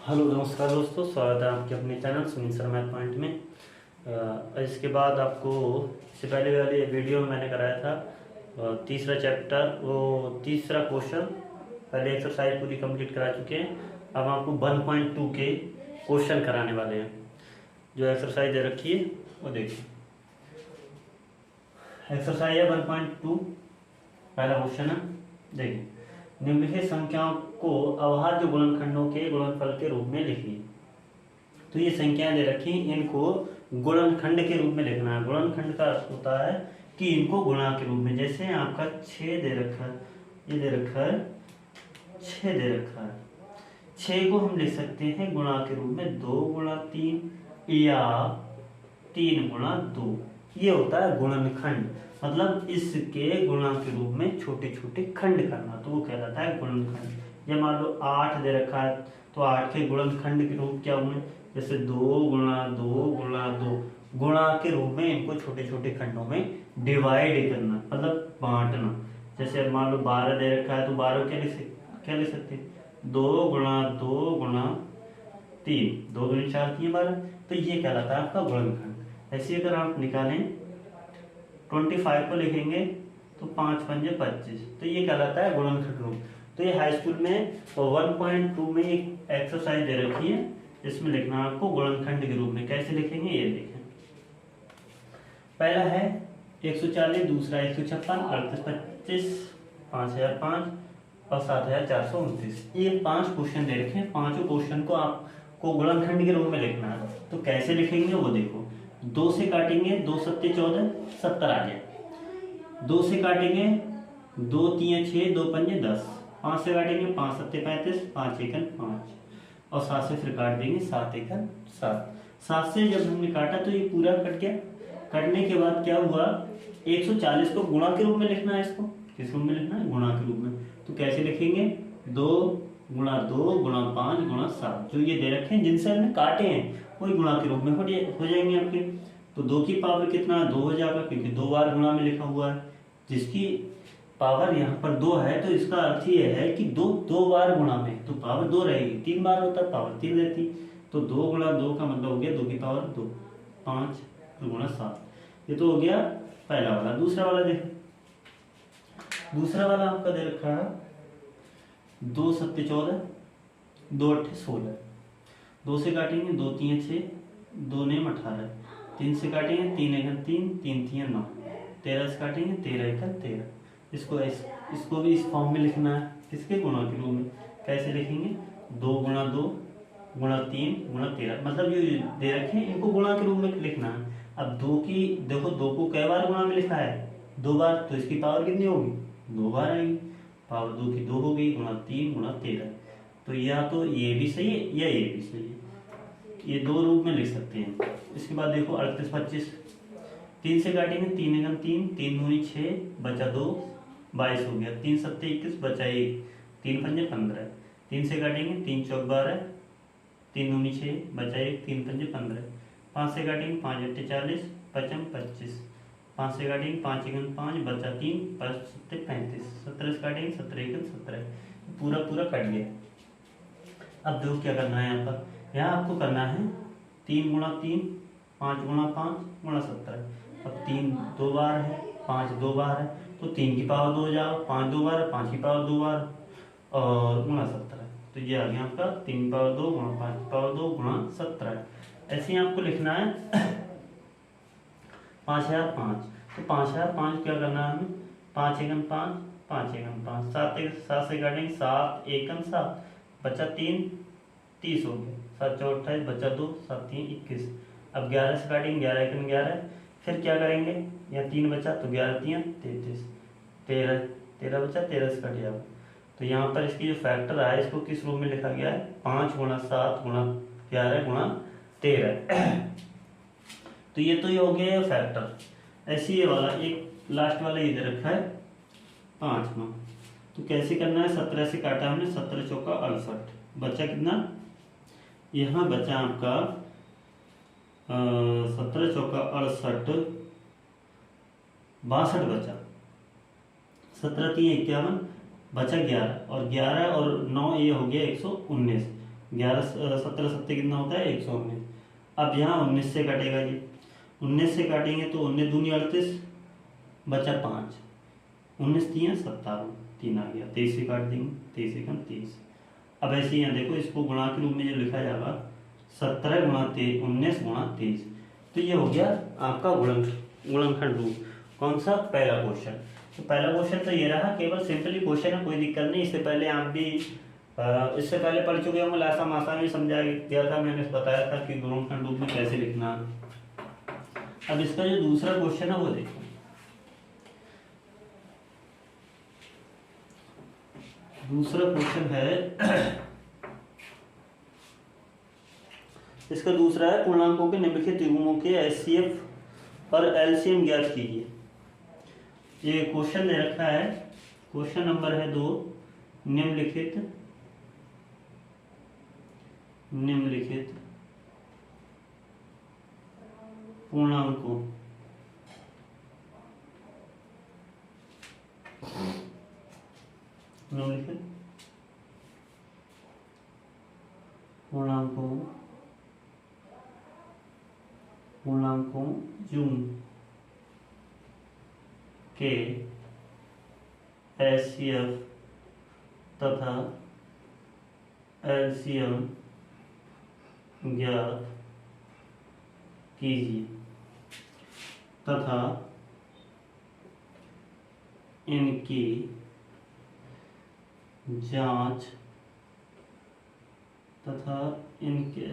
Hello नमस्कार दोस्तों, स्वागत है आपके अपने channel Sunil sir math point में। इसके बाद आपको इससे पहले वाले वीडियो में मैंने कराया था तीसरा चैप्टर, वो तीसरा क्वेश्चन पहले एक्सरसाइज पूरी कंप्लीट करा चुके हैं। अब आपको 1.2 के क्वेश्चन कराने वाले हैं। जो एक्सरसाइज दे रखी है वो देखिए। एक्सरसाइज है 1.2, पहला क्वेश्चन है। देखिए, निम्नलिखित संख्याओं को अभाज्य गुणनखंडों के गुणनफल के रूप में लिखिए। तो ये संख्याएं दे रखी, इनको गुणनखंड के रूप में लिखना है। गुणनखंड का अर्थ होता है कि इनको गुणा के रूप में। जैसे आपका 6 दे रखा है, ये दे रखा है 6 दे रखा है। 6 को हम लिख सकते हैं गुणा के रूप में 2 गुणा 3 या 3 गुणा 2। ये होता है गुणनखंड, मतलब इसके गुणा के रूप में छोटे छोटे खंड करना, तो वो कहलाता है गुणनखंड। जब मान लो 8 दे रखा है तो 8 के गुणनखंड के रूप क्या हुए, जैसे 2 गुणा 2 गुणा 2। गुणा के रूप में इनको छोटे छोटे खंडों में डिवाइड करना, मतलब बांटना। जैसे मान लो 12 दे रखा है तो 12 क्या लिख सकते हैं, 2 गुणा 2 गुणा 3, 2 गुणा 4 3 12। तो ये कहलाता है आपका गुणनखंड। ऐसे अगर आप निकालें 25 को लिखेंगे तो 5 पंजे 25, तो ये कहलाता है गुणनखंड रूप। तो ये हाई स्कूल में 1.2 में एक एक्सरसाइज दे रखी है, इसमें लिखना है आपको गुणनखंड के रूप में। कैसे लिखेंगे ये देखें। पहला है 140, दूसरा 156, 38 25, 5005 और 7429। ये 5 क्वेश्चन दे रखे हैं। पांचों क्वेश्चन को आपको गुणनखंड के रूप में लिखना है। तो कैसे लिखेंगे वो देखो। 2 से काटेंगे, 2 सत्ते 14, 70 आ गया। 2 से काटेंगे, 2 3 6, 2 पंजे 10। 5 से काटेंगे, 5 सत्ते 35, 5 एकन 5 और 7 से फिर काट देंगे, 7 एकन 7। 7 से जब हमने काटा तो ये पूरा कट गया। कटने के बाद क्या हुआ, 140 को गुणा के रूप में लिखना है। इसको किस रूप में लिखना है, गुणा के रूप में। तो कैसे लिखेंगे, 2 गुणा 2 गुणा 5 गुणा 7। जो ये दे रखे हैं जिनसे हमने काटे हैं वही गुणा के रूप में हो जाएंगे आपके। तो 2 की पावर कितना, 2 हो जाएगा, क्योंकि 2 बार गुणा में लिखा हुआ है। जिसकी पावर यहाँ पर 2 है तो इसका अर्थ ये है कि 2 बार गुणा में, तो पावर 2 रहेगी। 3 बार होता पावर 3 रहती। तो 2 गुणा 2 का मतलब हो गया 2 की पावर 2, 5 गुणा 7। ये तो हो गया पहला वाला। दूसरा वाला देखो। दूसरा वाला आपका दे रखा है 2 सत्ते 14, 2 अट्ठे 16। 2 से काटेंगे, 2 3 6, 2 9 18। 3 से काटेंगे, 3 एकन 3, 3 3 9। 13 से काटेंगे, 13 एकन 13। इसको भी इस फॉर्म में लिखना है, किसके गुणा के रूप में। कैसे लिखेंगे, 2 गुणा 2 गुणा 3 गुणा 13। मतलब जो दे रखे हैं इनको गुणा के रूप में लिखना है। अब 2 की देखो, 2 को कई बार गुणा में लिखा है, 2 बार। तो इसकी पावर कितनी होगी, 2 बार आएगी। पावर 2 की 2 हो गई, गुणा 3 गुणा 13। तो या तो ये भी सही है या ये भी सही है। ये 2 रूप में लिख सकते हैं। इसके बाद देखो 38 25। 3 से काटेंगे, 3 एकम 3, 3 दूनी 6, बचा 2, 22 हो गया। 3 सत्ते 21, बचा 1, 3 पंजे 15। 3 से काटेंगे, 3 चौक 12, 3 दूनी 6, बचा 1, 3 पंजे 15। 5 से काटेंगे, 5 अट्ठे 40, पचम 25। 5 से काटेंगे, 5 एकम 5, बचा 3, 5 सत्ते 35। 17 से काटेंगे, 17 एकम 17। पूरा पूरा कट गया। अब देखो क्या करना है यहाँ पर। यहाँ आपको करना है 3 गुणा 3, 5 गुणा 5 गुणा 17। अब 3 2 बार है, 5 2 बार है, तो 3 की पावर 2 हो जाएगा। 5 2 बार है, 5 की पावर 2 बार और गुणा 17। तो ये आ गया आपका 3 की पावर 2 गुणा 5 की पावर 2 गुणा 17। ऐसे ही आपको लिखना है 5005। तो 5005 क्या करना है हमें, 5 एकम 5, 5 एकम 5। 7 से काटेंगे, 7 एकम 7, बचा 3, 30 हो गया। 7 चौ 28, बचा 2, 7 3 21। अब 11 से काटेंगे, 11 एकम 11। फिर क्या करेंगे, यहाँ 3 बचा तो 11 3 33, 13 बचा, 13 से कट जाएगा। तो यहाँ पर इसकी जो फैक्टर है इसको किस रूप में लिखा गया है, 5 गुणा 7 गुणा 11 गुणा 13। तो ये तो ये हो गया फैक्टर। ऐसे ये वाला एक लास्ट वाला ये दे रखा है 5वां। तो कैसे करना है, 17 से काटा हमने, 17 चौका 68, बचा कितना, यहाँ बचा आपका 17 चौका 68, 62 बचा। 17 3 51, बचा 11 और 11 और 9 ये हो गया 119। 11 17 सत्ते कितना होता है 119। अब यहाँ 19 से कटेगा ये, 19 से काटेंगे तो 19 दूनी 38, बचा 5, 19 3 57, 3 आ गया, 23 से काट देंगे, 23 एकम 23। अब ऐसे यहाँ देखो इसको गुणा के रूप में जो लिखा जाएगा 17 गुणा 19 गुणा 23, तो ये हो गया आपका गुणनखंड रूप। कौन सा? पहला क्वेश्चन। तो पहला क्वेश्चन तो ये रहा, केवल सिंपली क्वेश्चन है, कोई दिक्कत नहीं। इससे पहले आप भी इससे पहले पढ़ चुके होंगे, लासा मासा में समझा दिया था, मैंने बताया था कि गुणनखंड रूप में कैसे लिखना। अब इसका जो दूसरा क्वेश्चन है वो देखो, दूसरा क्वेश्चन है इसका दूसरा है पूर्णांकों के निम्नलिखित युग्मों के एचसीएफ और एलसीएम ज्ञात कीजिए। ये क्वेश्चन दे रखा है, क्वेश्चन नंबर है 2, निम्नलिखित पूर्णांकों युग्म के एचसीएफ तथा एलसीएम ज्ञात कीजिए तथा इनकी जांच तथा इनके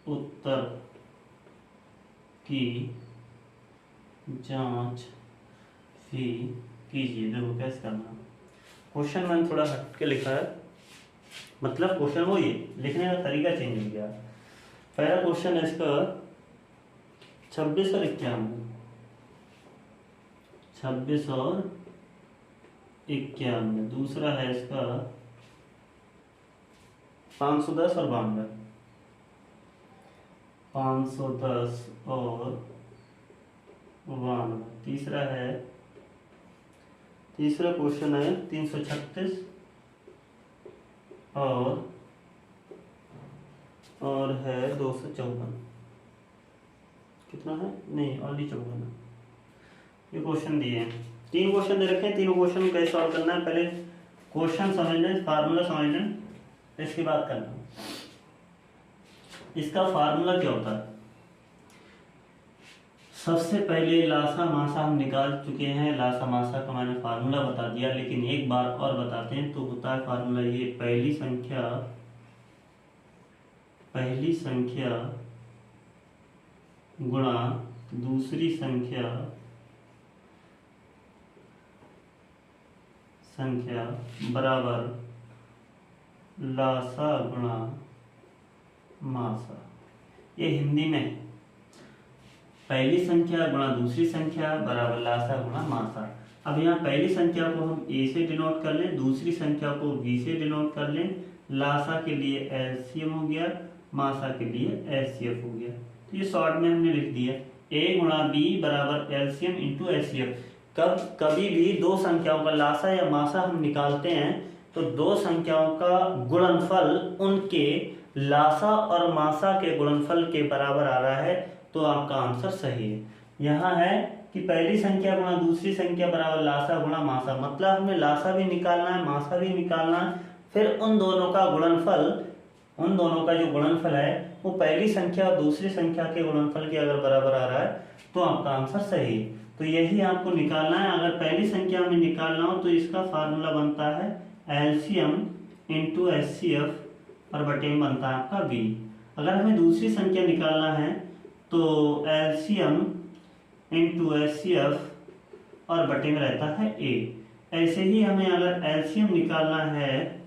उत्तर की जांच भी कीजिए। देखो कैसे करना, क्वेश्चन मैंने थोड़ा हट के लिखा है, मतलब क्वेश्चन वो ये लिखने का तरीका चेंज हो गया। पहला क्वेश्चन है इसका 26 और 51, 26 और 51। दूसरा है इसका 510 और 92, 510 और 92। तीसरा क्वेश्चन है 336 और है 254। कितना है? नहीं, ओनली 54 है। ये क्वेश्चन दिए हैं, 3 क्वेश्चन दे रखे हैं, तीनों क्वेश्चन को कैसे सॉल्व करना है, पहले क्वेश्चन समझ लें, फार्मूला समझ लें, इसकी बात करना। इसका फार्मूला क्या होता है? सबसे पहले लासा मासा हम निकाल चुके हैं, लासा मासा का मैंने फार्मूला बता दिया, लेकिन एक बार और बताते हैं। तो होता है फार्मूला ये, पहली संख्या गुणा दूसरी संख्या बराबर लासा गुणा मासा। ये हिंदी में पहली संख्या गुणा दूसरी संख्या बराबर लासा गुणा मासा। अब यहाँ पहली संख्या को हम ए से डिनोट कर लें, दूसरी संख्या को बी से डिनोट कर लें, लासा के लिए एलसीएम हो गया, मासा के लिए एचसीएफ हो गया। तो ये शॉर्ट में हमने लिख दिया, ए गुणा बी बराबर एलसीएम इंटू एचसीएफ। कभी भी दो संख्याओं का लासा या मासा हम निकालते हैं तो दो संख्याओं का गुणनफल उनके लासा और मासा के गुणनफल के बराबर आ रहा है, तो आपका आंसर सही है। यहाँ है कि पहली संख्या गुणा दूसरी संख्या बराबर लासा गुणा मासा, मतलब हमें लासा भी निकालना है, मासा भी निकालना है, फिर उन दोनों का जो गुणनफल है वो पहली संख्या और दूसरी संख्या के गुणनफल के अगर बराबर आ रहा है तो आपका आंसर सही है। तो यही आपको निकालना है। अगर पहली संख्या में निकालना हो तो इसका फार्मूला बनता है एलसीएम इंटू एचसीएफ और बटे में बनता है आपका बी। अगर हमें दूसरी संख्या निकालना है तो एलसीएम इंटू एचसीएफ और बटे में रहता है ए। ऐसे ही हमें अगर एलसीएम निकालना है,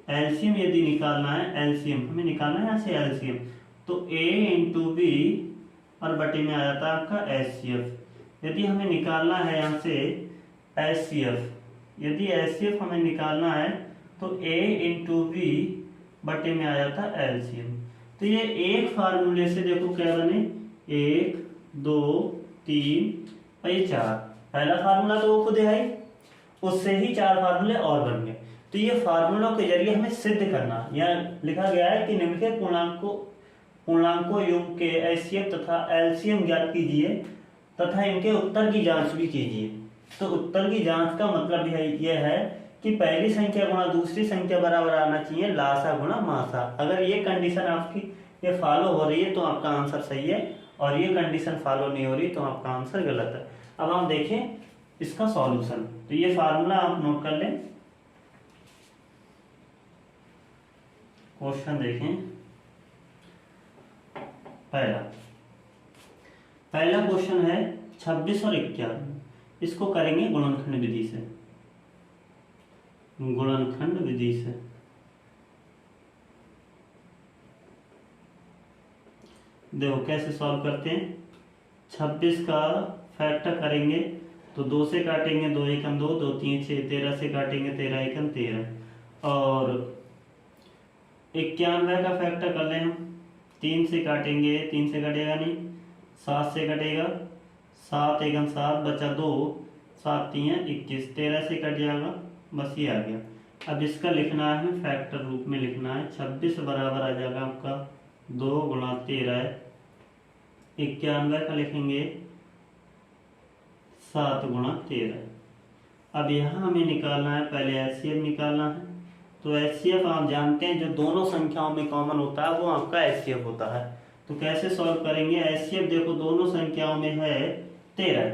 एलसीएम यदि निकालना है, एलसीएम हमें निकालना है यहाँ से एलसीएम, तो ए इंटू बी और बटे में आ जाता है आपका एचसीएफ। यदि हमें निकालना है यहाँ से एचसीएफ, यदि एचसीएफ हमें निकालना है तो ए इंटू बी बटे में आ जाता है एलसीएम। तो ये एक फार्मूले से देखो क्या बने, 1 2 3 और ये 4। पहला फार्मूला तो वो खुद है, उससे ही 4 फार्मूले और बन गए। तो ये फार्मूला के जरिए हमें सिद्ध करना, यहाँ लिखा गया है कि निम्नलिखित पूर्णांकों युग्म के एचसीएफ तथा एलसीएम ज्ञात कीजिए तथा इनके उत्तर की जांच भी कीजिए। तो उत्तर की जांच का मतलब यह है कि पहली संख्या गुणा दूसरी संख्या बराबर आना चाहिए लासा गुणा मासा। अगर ये कंडीशन आपकी ये फॉलो हो रही है तो आपका आंसर सही है, और ये कंडीशन फॉलो नहीं हो रही तो आपका आंसर गलत है। अब हम देखें इसका सॉल्यूशन। तो ये फार्मूला आप नोट कर लें। क्वेश्चन देखें, पहला क्वेश्चन है 26 और 51, इसको करेंगे गुणनखंड विधि से। गुणनखंड विधि से देखो कैसे सॉल्व करते हैं। 26 का फैक्टर करेंगे तो 2 से काटेंगे, 2 एकम 2, 2 3 6, 13 से काटेंगे 13 एकम 13, और 91 का फैक्टर कर लें हम, 3 से काटेंगे, 3 से कटेगा नहीं, 7 से कटेगा, 7 एकम 7 बचा 2, 7 3 21, 13 से कट जाएगा, बस ये आ गया। अब इसका लिखना है फैक्टर रूप में लिखना है। 26 बराबर आ जाएगा आपका 2 गुणा 13, 91 का लिखेंगे 7 गुणा 13। अब यहाँ हमें निकालना है, पहले एचसीएफ निकालना है। तो एचसीएफ आप जानते हैं जो दोनों संख्याओं में कॉमन होता है वो आपका एचसीएफ होता है। तो कैसे सॉल्व करेंगे, एचसीएफ देखो दोनों संख्याओं में है 13,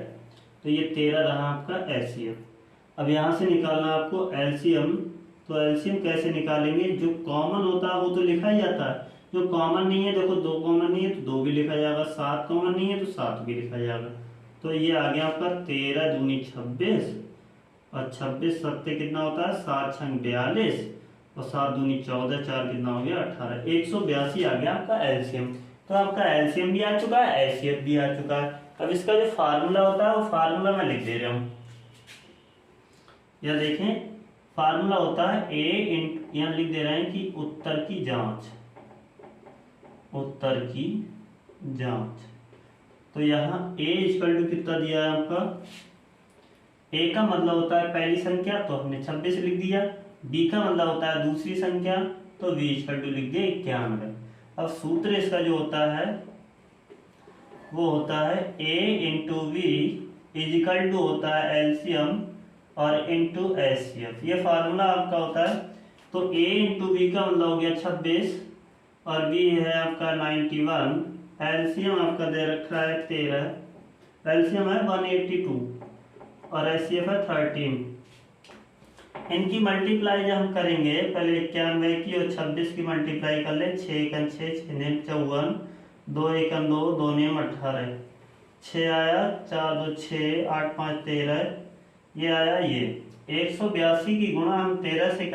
तो ये 13 रहा आपका एचसीएफ। अब यहाँ से निकालना आपको एलसीएम। तो एलसीएम कैसे निकालेंगे, जो कॉमन होता है वो तो लिखा ही जाता है, जो कॉमन नहीं है देखो 2 कॉमन नहीं है तो 2 भी लिखा जाएगा, 7 कॉमन नहीं है तो 7 भी लिखा जाएगा। तो ये आ गया आपका 13 दूनी 26, और 26 सत्ते कितना होता है 7 छंग 42, और 7 दूनी 14, 4 कितना हो गया 18, 182 आ गया आपका एलसीएम। तो आपका एलसीएम भी आ चुका है, एचसीएफ भी आ चुका है। अब इसका जो फार्मूला होता है वो फार्मूला मैं लिख दे रहा हूँ। यह देखें फार्मूला होता है यहाँ लिख दे रहे हैं कि उत्तर की जांच, उत्तर की जांच। तो यहाँ a इक्वल टू कितना दिया है आपका, a का मतलब होता है पहली संख्या तो हमने 26 लिख दिया, b का मतलब होता है दूसरी संख्या तो v इक्वल टू लिख दिया 91। अब सूत्र इसका जो होता है वो होता है a into B is equal to होता है एलसीएम और इंटू एचसीएफ। ये फार्मूला आपका होता है। तो a इंटू वी का मतलब हो गया 26 और v है आपका 91, एलसीएम आपका दे रखा है 13, एलसीएम है 182 और एचसीएफ है 13। इनकी मल्टीप्लाई जब हम करेंगे, पहले 91 की और 26 की मल्टीप्लाई कर ले, 6 एकम 6, 6 नेम 54, 2 एकम 2, 2 नेम 18, 6 आया, 4 2 6, 8 5 13, ये आया ये 182 की गुणा हम 13 से